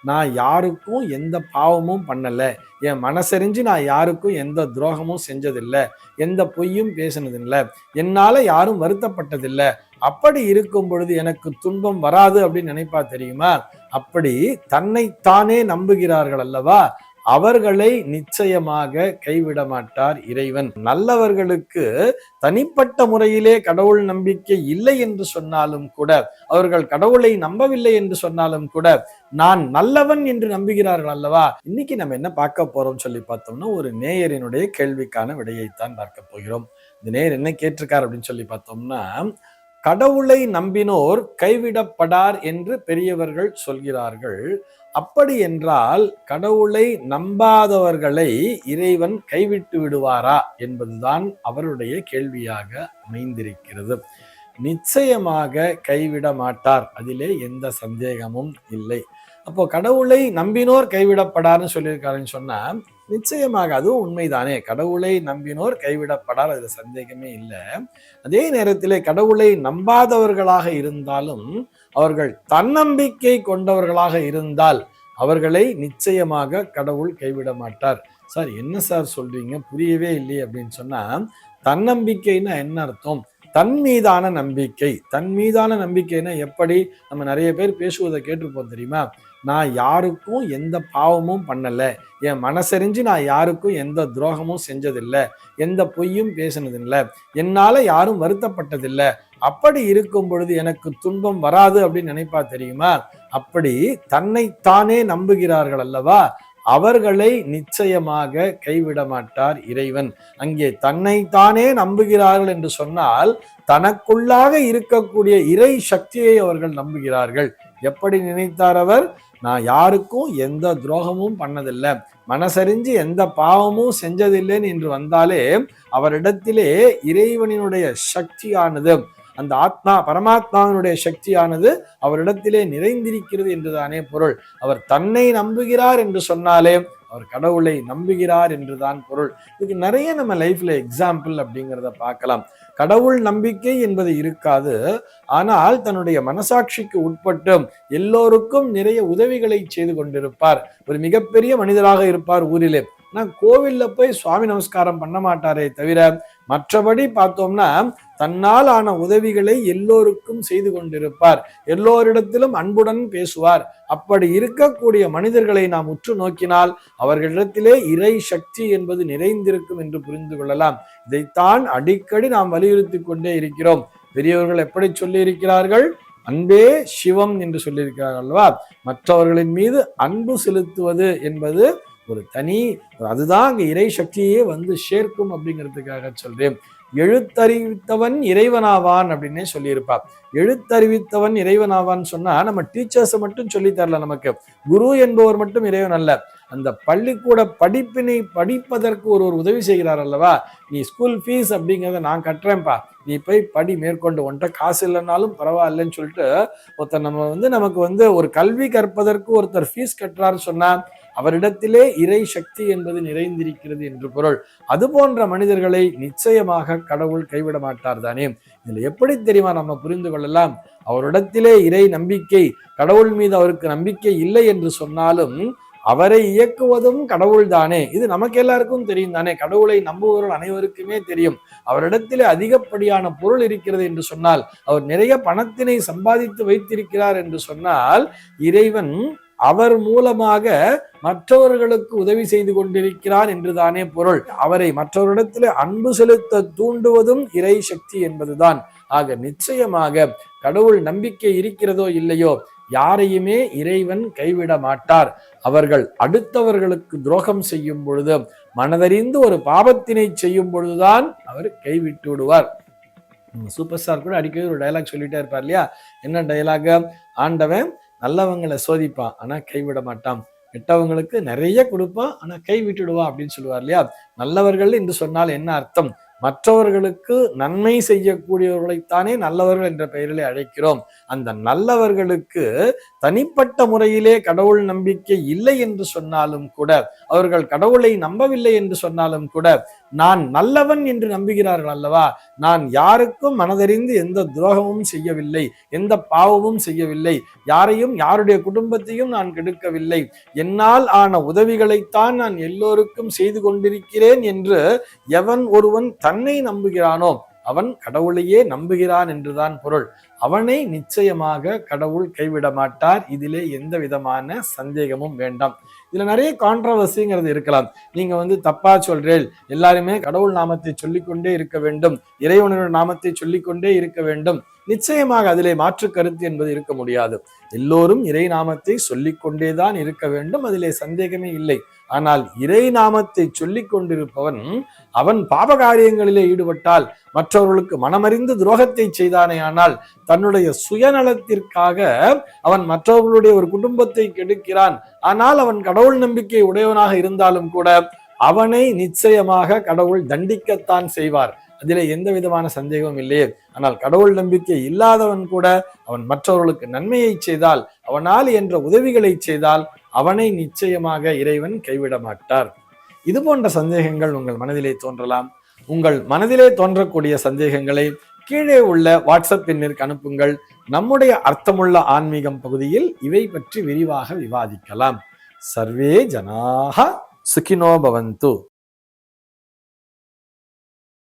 நான் யாருக்கும் எந்த பாவமும் பண்ணல, என் மனசறிஞ்சு நான் யாருக்கும் எந்த துரோகமும் செஞ்சதில்லை, எந்த பொய்யும் பேசினதில்லை, என்னால யாரும் வருத்தப்பட்டதில்லை. அப்படி இருக்கும் பொழுது எனக்கு துன்பம் வராது அப்படின்னு நினைப்பா தெரியுமா? அப்படி தன்னைத்தானே நம்புகிறார்கள் அல்லவா, அவர்களை நிச்சயமாக கைவிட மாட்டார் இறைவன். நல்லவர்களுக்கு தனிப்பட்ட முறையிலே கடவுள் நம்பிக்கை இல்லை என்று சொன்னாலும் கூட, அவர்கள் கடவுளை நம்பவில்லை என்று சொன்னாலும் கூட, நான் நல்லவன் என்று நம்புகிறார்கள் அல்லவா. இன்னைக்கு நம்ம என்ன பார்க்க போறோம் சொல்லி பார்த்தோம்னா, ஒரு நேயரினுடைய கேள்விக்கான விடையைத்தான் பார்க்க போகிறோம். இந்த நேயர் என்ன கேட்டிருக்கார் அப்படின்னு சொல்லி பார்த்தோம்னா, கடவுளை நம்பினோர் கைவிடப்படார் என்று பெரியவர்கள் சொல்கிறார்கள். அப்படி என்றால் கடவுளை நம்பாதவர்களை இறைவன் கைவிட்டு விடுவாரா என்பதுதான் அவருடைய கேள்வியாக அமைந்திருக்கிறது. நிச்சயமாக கைவிட மாட்டார், அதிலே எந்த சந்தேகமும் இல்லை. அப்போ கடவுளை நம்பினோர் கைவிடப்படார்னு சொல்லியிருக்காருன்னு சொன்னா நிச்சயமாக அதுவும் உண்மைதானே. கடவுளை நம்பினோர் கைவிடப்படார், அதுல சந்தேகமே இல்லை. அதே நேரத்திலே கடவுளை நம்பாதவர்களாக இருந்தாலும் அவர்கள் தன்னம்பிக்கை கொண்டவர்களாக இருந்தால் அவர்களை நிச்சயமாக கடவுள் கைவிட மாட்டார். சார் என்ன சார் சொல்றீங்க, புரியவே இல்லையே அப்படின்னு சொன்னா, தன்னம்பிக்கைன்னா என்ன அர்த்தம்? தன் மீதான நம்பிக்கை. தன் மீதான நம்பிக்கைன்னா எப்படி? நம்ம நிறைய பேர் பேசுவதை கேட்டிருப்போம் தெரியுமா? நான் யாருக்கும் எந்த பாவமும் பண்ணல, என் மனசறிஞ்சு நான் யாருக்கும் எந்த துரோகமும் செஞ்சதில்லை, எந்த பொய்யும் பேசினதில்லை, என்னால யாரும் வருத்தப்பட்டதில்லை. அப்படி இருக்கும் பொழுது எனக்கு துன்பம் வராது அப்படின்னு நினைப்பா தெரியுமா? அப்படி தன்னைத்தானே நம்புகிறார்கள் அல்லவா, அவர்களை நிச்சயமாக கைவிட மாட்டார் இறைவன். அங்கே தன்னைத்தானே நம்புகிறார்கள் என்று சொன்னால் தனக்குள்ளாக இருக்கக்கூடிய இறை சக்தியை அவர்கள் நம்புகிறார்கள். எப்படி நினைத்தார் அவர்? நான் யாருக்கும் எந்த துரோகமும் பண்ணதில்லை, மனசறிஞ்சு எந்த பாவமும் செஞ்சதில்லைன்னு என்று வந்தாலே அவரிடத்திலே இறைவனினுடைய சக்தியானது, அந்த ஆத்மா பரமாத்மாவினுடைய சக்தியானது அவரிடத்திலே நிறைந்திருக்கிறது என்றுதானே பொருள். அவர் தன்னை நம்புகிறார் என்று சொன்னாலே அவர் கடவுளை நம்புகிறார் என்றுதான் பொருள். இதுக்கு நிறைய நம்ம லைஃப்ல எக்ஸாம்பிள் அப்படிங்கிறத பார்க்கலாம். கடவுள் நம்பிக்கை என்பது இருக்காது, ஆனால் தன்னுடைய மனசாட்சிக்கு உட்பட்டு எல்லோருக்கும் நிறைய உதவிகளை செய்து கொண்டிருப்பார். ஒரு மிகப்பெரிய மனிதராக இருப்பார் ஊரிலே, ஆனால் கோவில்ல போய் சுவாமி நமஸ்காரம் பண்ண மாட்டாரே தவிர மற்றபடி பார்த்தோம்னா தன்னால் ஆன உதவிகளை எல்லோருக்கும் செய்து கொண்டிருப்பார். எல்லோரிடத்திலும் அன்புடன் பேசுவார். அப்படி இருக்கக்கூடிய மனிதர்களை நாம் உற்று நோக்கினால் அவர்களிடத்திலே இறை சக்தி என்பது நிறைந்திருக்கும் என்று புரிந்து கொள்ளலாம். இதைத்தான் அடிக்கடி நாம் வலியுறுத்தி கொண்டே இருக்கிறோம். பெரியவர்கள் எப்படி சொல்லி இருக்கிறார்கள்? அன்பே சிவம் என்று சொல்லியிருக்கிறார்கள் அல்லவா. மற்றவர்களின் மீது அன்பு செலுத்துவது என்பது ஒரு தனி, அதுதான் அங்க இறை சக்தியே வந்து சேர்க்கும் அப்படிங்கிறதுக்காக சொல்றேன். எழுத்தறிவித்தவன் இறைவனாவான் அப்படின்னே சொல்லியிருப்பார். எழுத்தறிவித்தவன் இறைவனாவான்னு சொன்னா நம்ம டீச்சர்ஸை மட்டும் சொல்லி தரல, நமக்கு குரு என்பவர் மட்டும் இறைவன் அல்ல. அந்த பள்ளிக்கூட படிப்பினை படிப்பதற்கு ஒரு உதவி செய்கிறார் அல்லவா. நீ ஸ்கூல் ஃபீஸ் அப்படிங்கிறத நான் கட்டுறேன்ப்பா, நீ போய் படி மேற்கொண்டு, ஒன்றை காசு இல்லைன்னாலும் பரவாயில்லன்னு சொல்லிட்டு ஒருத்தர் நமக்கு ஒரு கல்வி கற்பதற்கு ஒருத்தர் ஃபீஸ் கட்டுறாருன்னு சொன்னா அவரிடத்திலே இறை சக்தி என்பது நிறைந்திருக்கிறது என்று பொருள். அது போன்ற மனிதர்களை நிச்சயமாக கடவுள் கைவிட மாட்டார் தானே. இதுல எப்படி தெரியுமா நம்ம புரிந்து கொள்ளலாம்? அவரிடத்திலே இறை நம்பிக்கை, கடவுள் மீது அவருக்கு நம்பிக்கை இல்லை என்று சொன்னாலும் அவரை இயக்குவதும் கடவுள் தானே. இது நமக்கு எல்லாருக்கும் தெரியும் தானே. கடவுளை நம்புபவர்கள் அனைவருக்குமே தெரியும். அவரிடத்திலே அதிகப்படியான பொருள் இருக்கிறது என்று சொன்னால், அவர் நிறைய பணத்தினை சம்பாதித்து வைத்திருக்கிறார் என்று சொன்னால், இறைவன் அவர் மூலமாக மற்றவர்களுக்கு உதவி செய்து கொண்டிருக்கிறார் என்றுதானே பொருள். அவரை மற்றவரிடத்தில் அன்பு செலுத்த தூண்டுவதும் இறை சக்தி என்பதுதான். ஆக நிச்சயமாக கடவுள் நம்பிக்கை இருக்கிறதோ இல்லையோ, யாரையுமே இறைவன் கைவிட மாட்டார். அவர்கள் அடுத்தவர்களுக்கு துரோகம் செய்யும் பொழுது, மனதறிந்து ஒரு பாவத்தினை செய்யும் பொழுதுதான் அவர் கைவிட்டு விடுவார். சூப்பர் ஸ்டார் கூட அடிக்கடி ஒரு டயலாக் சொல்லிட்டே இருப்பார் இல்லையா? என்ன டயலாக்? ஆண்டவன் நல்லவங்களை சோதிப்பான் ஆனா கைவிட மாட்டான், கெட்டவங்களுக்கு நிறைய கொடுப்பான் ஆனா கை விட்டுடுவான் அப்படின்னு சொல்லுவார் இல்லையா? நல்லவர்கள் என்று சொன்னால் என்ன அர்த்தம்? மற்றவர்களுக்கு நன்மை செய்யக்கூடியவர்களைத்தானே நல்லவர்கள் என்ற பெயரிலே அழைக்கிறோம். அந்த நல்லவர்களுக்கு தனிப்பட்ட முறையிலே கடவுள் நம்பிக்கை இல்லை என்று சொன்னாலும் கூட, அவர்கள் கடவுளை நம்பவில்லை என்று சொன்னாலும் கூட, நான் நல்லவன் என்று நம்புகிறார்கள் அல்லவா, நான் யாருக்கும் மனதறிந்து எந்த துரோகமும் செய்யவில்லை, எந்த பாவமும் செய்யவில்லை, யாரையும் யாருடைய குடும்பத்தையும் நான் கெடுக்கவில்லை, என்னால் ஆன உதவிகளைத்தான் நான் எல்லோருக்கும் செய்து கொண்டிருக்கிறேன் என்று எவன் ஒருவன் தன்னை நம்புகிறானோ அவன் கடவுளையே நம்புகிறான் என்றுதான் பொருள். அவனை நிச்சயமாக கடவுள் கைவிட மாட்டார். இதிலே எந்த விதமான சந்தேகமும் வேண்டாம். இதுல நிறைய கான்ட்ரவர்சிங்கிறது இருக்கலாம். நீங்க தப்பா சொல்றேன், எல்லாருமே கடவுள் நாமத்தை சொல்லிக்கொண்டே இருக்க வேண்டும், இறைவனோட நாமத்தை சொல்லிக்கொண்டே இருக்க வேண்டும். நிச்சயமாக அதிலே மாற்று கருத்து என்பது இருக்க முடியாது. எல்லோரும் இறை நாமத்தை சொல்லிக்கொண்டேதான் இருக்க வேண்டும், அதிலே சந்தேகமே இல்லை. ஆனால் இறை நாமத்தை சொல்லிக் கொண்டிருப்பவன் அவன் பாபகாரியங்களிலே ஈடுபட்டால், மற்றவர்களுக்கு மனமறிந்து துரோகத்தை செய்தானே ஆனால், தன்னுடைய சுயநலத்திற்காக அவன் மற்றவர்களுடைய ஒரு குடும்பத்தை கெடுக்கிறான், ஆனால் அவன் கடவுள் நம்பிக்கை உடையவனாக இருந்தாலும் கூட அவனை நிச்சயமாக கடவுள் தண்டிக்கத்தான் செய்வார். அதிலே எந்த விதமான சந்தேகமும் இல்லையே. ஆனால் கடவுள் நம்பிக்கை இல்லாதவன் கூட அவன் மற்றவர்களுக்கு நன்மையை செய்தால், அவனால் என்ற உதவிகளை செய்தால் அவனை நிச்சயமாக இறைவன் கைவிட மாட்டார். இது போன்ற சந்தேகங்கள் உங்கள் மனதிலே தோன்றலாம். உங்கள் மனதிலே தோன்றக்கூடிய சந்தேகங்களை கீழே உள்ள வாட்ஸ்அப் எண்ணிற்கு அனுப்புங்கள். நம்முடைய அர்த்தமுள்ள ஆன்மீகம் பகுதியில் இவை பற்றி விரிவாக விவாதிக்கலாம். சர்வே ஜனாஹ சுகினோ பவந்து.